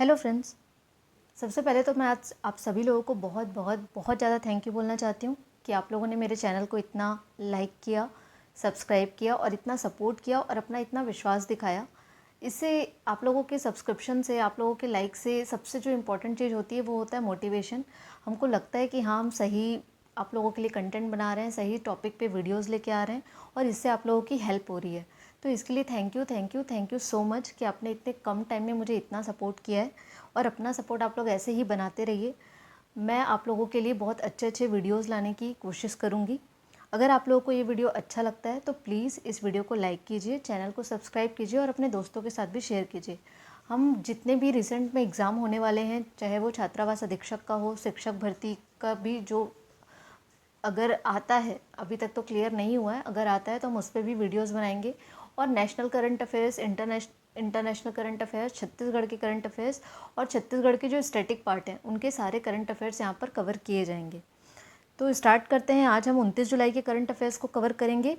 Hello friends. सबसे पहले तो मैं आज आप सभी लोगों को बहुत बहुत बहुत ज़्यादा थैंक यू बोलना चाहती हूँ कि आप लोगों ने मेरे चैनल को इतना लाइक किया, सब्सक्राइब किया और इतना सपोर्ट किया और अपना इतना विश्वास दिखाया। इससे आप लोगों के सब्सक्रिप्शन से, आप लोगों के लाइक से सबसे जो इम्पोर्टेंट चीज़ होती है वो होता है मोटिवेशन। हमको लगता है कि हाँ, हम सही आप लोगों के लिए कंटेंट बना रहे हैं, सही टॉपिक पे वीडियोस लेके आ रहे हैं और इससे आप लोगों की हेल्प हो रही है। तो इसके लिए thank you thank you thank you so much कि आपने इतने कम टाइम में मुझे इतना सपोर्ट किया है और अपना सपोर्ट आप लोग ऐसे ही बनाते रहिए। मैं आप लोगों के लिए बहुत अच्छे अच्छे वीडियोस लाने की कोशिश करूँगी। अगर आप लोगों को ये वीडियो अच्छा लगता है तो प्लीज़ इस वीडियो को लाइक कीजिए, चैनल को सब्सक्राइब कीजिए और अपने दोस्तों के साथ भी शेयर कीजिए। हम जितने भी रिसेंट में एग्ज़ाम होने वाले हैं, चाहे वो छात्रावास अधीक्षक का हो, शिक्षक भर्ती का भी जो अगर आता है, अभी तक तो क्लियर नहीं हुआ है, अगर आता है तो हम उस पर भी वीडियोस बनाएंगे। और national current affairs, international current affairs, Chhattisgarh के करंट अफेयर्स और छत्तीसगढ़ के जो स्टैटिक पार्ट हैं उनके सारे करंट अफेयर्स यहाँ पर कवर किए जाएंगे। तो स्टार्ट करते हैं। आज हम 29 जुलाई के करंट अफेयर्स को कवर करेंगे।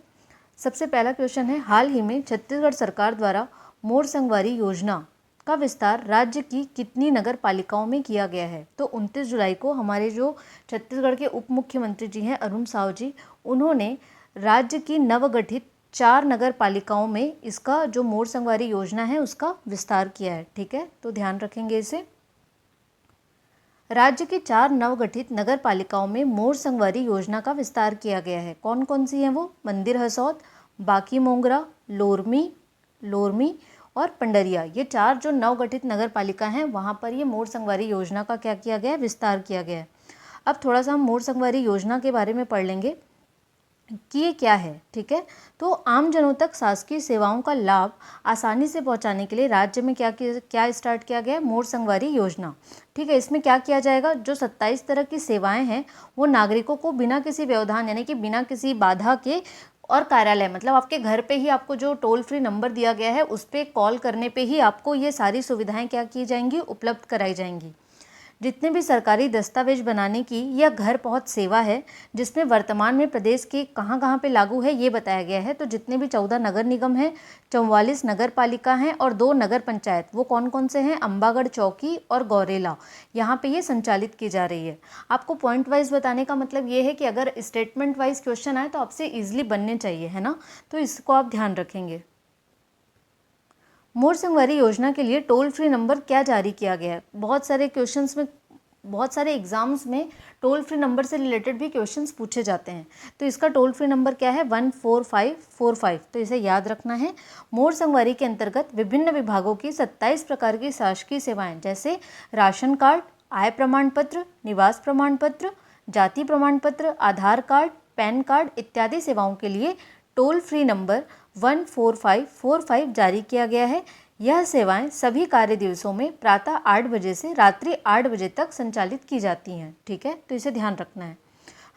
सबसे पहला क्वेश्चन है, हाल ही में छत्तीसगढ़ सरकार द्वारा मोर संगवारी योजना का विस्तार राज्य की कितनी नगर पालिकाओं में किया गया है? तो 29 जुलाई को हमारे जो छत्तीसगढ़ के उप मुख्यमंत्री जी हैं अरुण साव जी, उन्होंने राज्य की नवगठित 4 नगर पालिकाओं में इसका जो मोर संगवारी योजना है उसका विस्तार किया है। ठीक है, तो ध्यान रखेंगे इसे। राज्य की 4 नवगठित नगर पालिकाओं में मोर संगवारी योजना का विस्तार किया गया है। कौन कौन सी हैं वो? मंदिर हसौद, बाकी मोंगरा, लोरमी और पंडरिया। ये 4 जो नवगठित नगर पालिका हैं वहाँ पर ये मोर संगवारी योजना का क्या किया गया है? विस्तार किया गया है। अब थोड़ा सा हम मोर संगवारी योजना के बारे में पढ़ लेंगे कि ये क्या है। ठीक है, तो आम जनों तक शासकीय सेवाओं का लाभ आसानी से पहुंचाने के लिए राज्य में क्या स्टार्ट किया गया है? मोर संगवारी योजना। ठीक है, इसमें क्या किया जाएगा? जो 27 तरह की सेवाएं हैं वो नागरिकों को बिना किसी व्यवधान यानी कि बिना किसी बाधा के, और कार्यालय मतलब आपके घर पे ही आपको जो टोल फ्री नंबर दिया गया है उस पर कॉल करने पे ही आपको ये सारी सुविधाएं क्या की जाएंगी? उपलब्ध कराई जाएंगी। जितने भी सरकारी दस्तावेज बनाने की यह घर पहुंच सेवा है, जिसमें वर्तमान में प्रदेश के कहां कहां पे लागू है ये बताया गया है। तो जितने भी 14 नगर निगम हैं, 44 नगर पालिका हैं और 2 नगर पंचायत, वो कौन कौन से हैं? अंबागढ़ चौकी और गौरेला, यहाँ पे ये संचालित की जा रही है। आपको पॉइंट वाइज बताने का मतलब ये है कि अगर स्टेटमेंट वाइज क्वेश्चन आए तो आपसे ईजिली बनने चाहिए, है ना, तो इसको आप ध्यान रखेंगे। मोर संगवारी योजना के लिए टोल फ्री नंबर क्या जारी किया गया है? बहुत सारे क्वेश्चंस में, बहुत सारे एग्जाम्स में टोल फ्री नंबर से रिलेटेड भी क्वेश्चंस पूछे जाते हैं। तो इसका टोल फ्री नंबर क्या है? 14545। तो इसे याद रखना है। मोर संगवारी के अंतर्गत विभिन्न विभागों की 27 प्रकार की शासकीय सेवाएं जैसे राशन कार्ड, आय प्रमाण पत्र, निवास प्रमाण पत्र, जाति प्रमाण पत्र, आधार कार्ड, पैन कार्ड इत्यादि सेवाओं के लिए टोल फ्री नंबर 14545 जारी किया गया है। यह सेवाएं सभी कार्य दिवसों में प्रातः 8 बजे से रात्रि 8 बजे तक संचालित की जाती हैं। ठीक है, तो इसे ध्यान रखना है।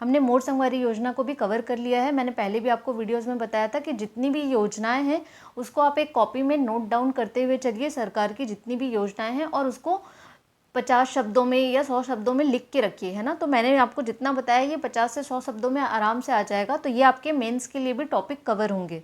हमने मोर संगवारी योजना को भी कवर कर लिया है। मैंने पहले भी आपको वीडियोस में बताया था कि जितनी भी योजनाएं हैं उसको आप एक कॉपी में नोट डाउन करते हुए चलिए, सरकार की जितनी भी योजनाएं हैं, और उसको 50 शब्दों में या 100 शब्दों में लिख के रखिए, है ना। तो मैंने आपको जितना बताया ये 50 से 100 शब्दों में आराम से आ जाएगा। तो ये आपके मेंस के लिए भी टॉपिक कवर होंगे।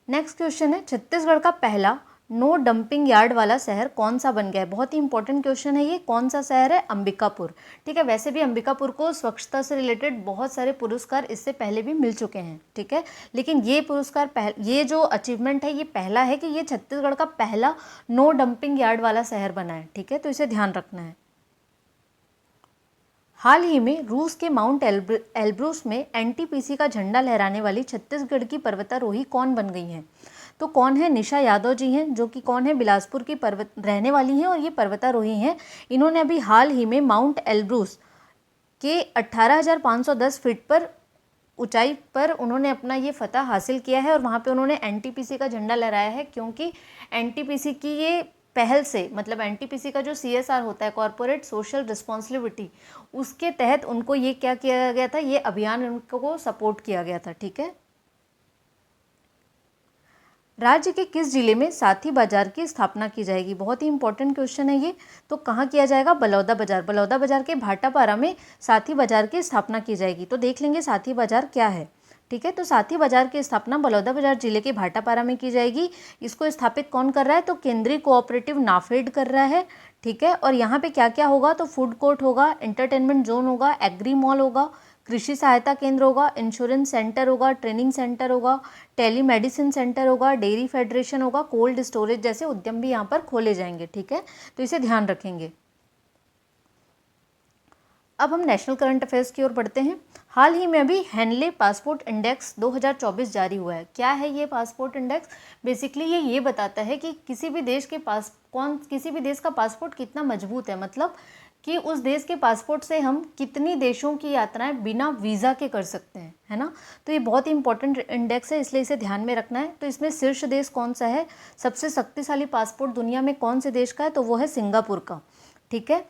नेक्स्ट क्वेश्चन है, छत्तीसगढ़ का पहला नो डंपिंग यार्ड वाला शहर कौन सा बन गया है? बहुत ही इंपॉर्टेंट क्वेश्चन है ये। कौन सा शहर है? अंबिकापुर। ठीक है, वैसे भी अंबिकापुर को स्वच्छता से रिलेटेड बहुत सारे पुरस्कार इससे पहले भी मिल चुके हैं। ठीक है, लेकिन ये पुरस्कार, ये जो अचीवमेंट है ये पहला है कि ये छत्तीसगढ़ का पहला नो डंपिंग यार्ड वाला शहर बना है। ठीक है, तो इसे ध्यान रखना है। हाल ही में रूस के माउंट एल्ब्रूस में एनटीपीसी का झंडा लहराने वाली छत्तीसगढ़ की पर्वतारोही कौन बन गई हैं? तो कौन है? निशा यादव जी हैं, जो कि कौन है? बिलासपुर की रहने वाली हैं और ये पर्वतारोही हैं। इन्होंने अभी हाल ही में माउंट एल्ब्रूस के 18,510 फीट पर ऊंचाई पर उन्होंने अपना ये फतह हासिल किया है और वहाँ पे उन्होंने एनटीपीसी का झंडा लहराया है, क्योंकि एनटीपीसी की ये पहल से, मतलब एनटीपीसी का जो सीएसआर होता है, कॉर्पोरेट सोशल रिस्पॉन्सिबिलिटी, उसके तहत उनको ये क्या किया गया था? ये अभियान उनको सपोर्ट किया गया था। ठीक है, राज्य के किस जिले में साथी बाजार की स्थापना की जाएगी? बहुत ही इंपॉर्टेंट क्वेश्चन है ये। तो कहाँ किया जाएगा? बलौदा बाजार। बलौदा बाजार के भाटापारा में साथी बाजार की स्थापना की जाएगी। तो देख लेंगे साथी बाजार क्या है। ठीक है। तो साथी बाजार की स्थापना बलौदाबाजार जिले के भाटापारा में की जाएगी। इसको स्थापित कौन कर रहा है? तो केंद्रीय कोऑपरेटिव नाफेड कर रहा है, ठीक है। और यहाँ पे क्या क्या होगा? तो फूड कोर्ट होगा, एंटरटेनमेंट जोन होगा, एग्री मॉल होगा, कृषि सहायता केंद्र होगा, इंश्योरेंस सेंटर होगा, ट्रेनिंग सेंटर होगा, टेलीमेडिसिन सेंटर होगा, डेयरी फेडरेशन होगा, कोल्ड स्टोरेज जैसे उद्यम भी यहाँ पर खोले जाएंगे, ठीक है। तो इसे ध्यान रखेंगे। अब हम नेशनल करंट अफेयर्स की ओर बढ़ते हैं। हाल ही में अभी हेनले पासपोर्ट इंडेक्स 2024 जारी हुआ है। क्या है ये पासपोर्ट इंडेक्स? बेसिकली ये बताता है कि किसी भी देश का पासपोर्ट कितना मजबूत है, मतलब कि उस देश के पासपोर्ट से हम कितनी देशों की यात्राएं बिना वीज़ा के कर सकते हैं, है ना। तो ये बहुत ही इंपॉर्टेंट इंडेक्स है, इसलिए इसे ध्यान में रखना है। तो इसमें शीर्ष देश कौन सा है? सबसे शक्तिशाली पासपोर्ट दुनिया में कौन से देश का है? तो वो है सिंगापुर का, ठीक है।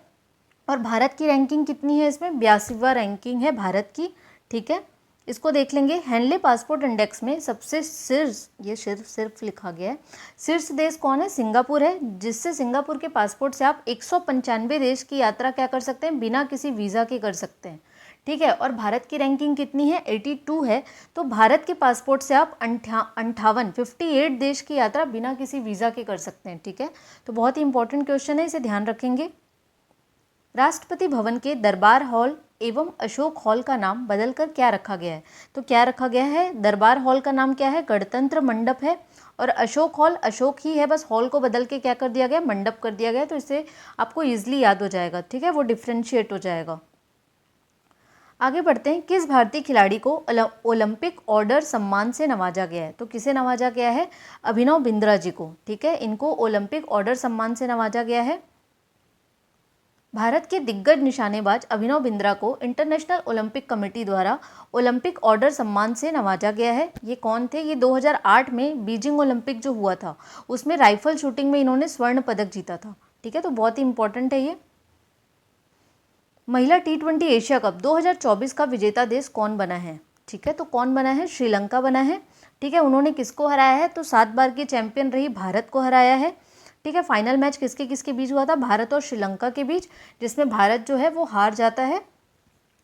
और भारत की रैंकिंग कितनी है? इसमें 82वां रैंकिंग है भारत की, ठीक है। इसको देख लेंगे। हेनले पासपोर्ट इंडेक्स में सबसे शीर्ष, ये सिर्फ लिखा गया है, शीर्ष देश कौन है? सिंगापुर है, जिससे सिंगापुर के पासपोर्ट से आप 195 देश की यात्रा क्या कर सकते हैं? बिना किसी वीज़ा के कर सकते हैं, ठीक है। और भारत की रैंकिंग कितनी है? 82 है। तो भारत के पासपोर्ट से आप 58 देश की यात्रा बिना किसी वीज़ा के कर सकते हैं, ठीक है। तो बहुत ही इंपॉर्टेंट क्वेश्चन है, इसे ध्यान रखेंगे। राष्ट्रपति भवन के दरबार हॉल एवं अशोक हॉल का नाम बदलकर क्या रखा गया है? तो क्या रखा गया है? दरबार हॉल का नाम क्या है? गणतंत्र मंडप है। और अशोक हॉल अशोक ही है, बस हॉल को बदल के क्या कर दिया गया? मंडप कर दिया गया। तो इससे आपको ईजिली याद हो जाएगा, ठीक है, वो डिफ्रेंशिएट हो जाएगा। आगे बढ़ते हैं। किस भारतीय खिलाड़ी को ओलंपिक ऑर्डर सम्मान से नवाजा गया है? तो किसे नवाजा गया है? अभिनव बिंद्रा जी को, ठीक है। इनको ओलंपिक ऑर्डर सम्मान से नवाजा गया है। भारत के दिग्गज निशानेबाज अभिनव बिंद्रा को इंटरनेशनल ओलंपिक कमेटी द्वारा ओलंपिक ऑर्डर सम्मान से नवाजा गया है। ये कौन थे? ये 2008 में बीजिंग ओलंपिक जो हुआ था उसमें राइफल शूटिंग में इन्होंने स्वर्ण पदक जीता था, ठीक है। तो बहुत ही इंपॉर्टेंट है ये। महिला T20 एशिया कप 2024 का विजेता देश कौन बना है? ठीक है, तो कौन बना है? श्रीलंका बना है, ठीक है। उन्होंने किसको हराया है? तो 7 बार की चैंपियन रही भारत को हराया है, ठीक है। फाइनल मैच किसके किसके बीच हुआ था? भारत और श्रीलंका के बीच, जिसमें भारत जो है वो हार जाता है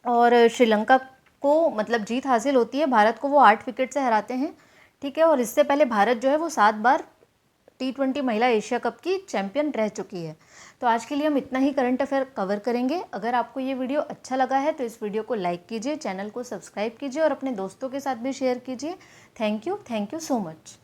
और श्रीलंका को मतलब जीत हासिल होती है। भारत को वो 8 विकेट से हराते हैं, ठीक है। और इससे पहले भारत जो है वो 7 बार T20 महिला एशिया कप की चैंपियन रह चुकी है। तो आज के लिए हम इतना ही करंट अफेयर कवर करेंगे। अगर आपको ये वीडियो अच्छा लगा है तो इस वीडियो को लाइक कीजिए, चैनल को सब्सक्राइब कीजिए और अपने दोस्तों के साथ भी शेयर कीजिए। Thank you so much.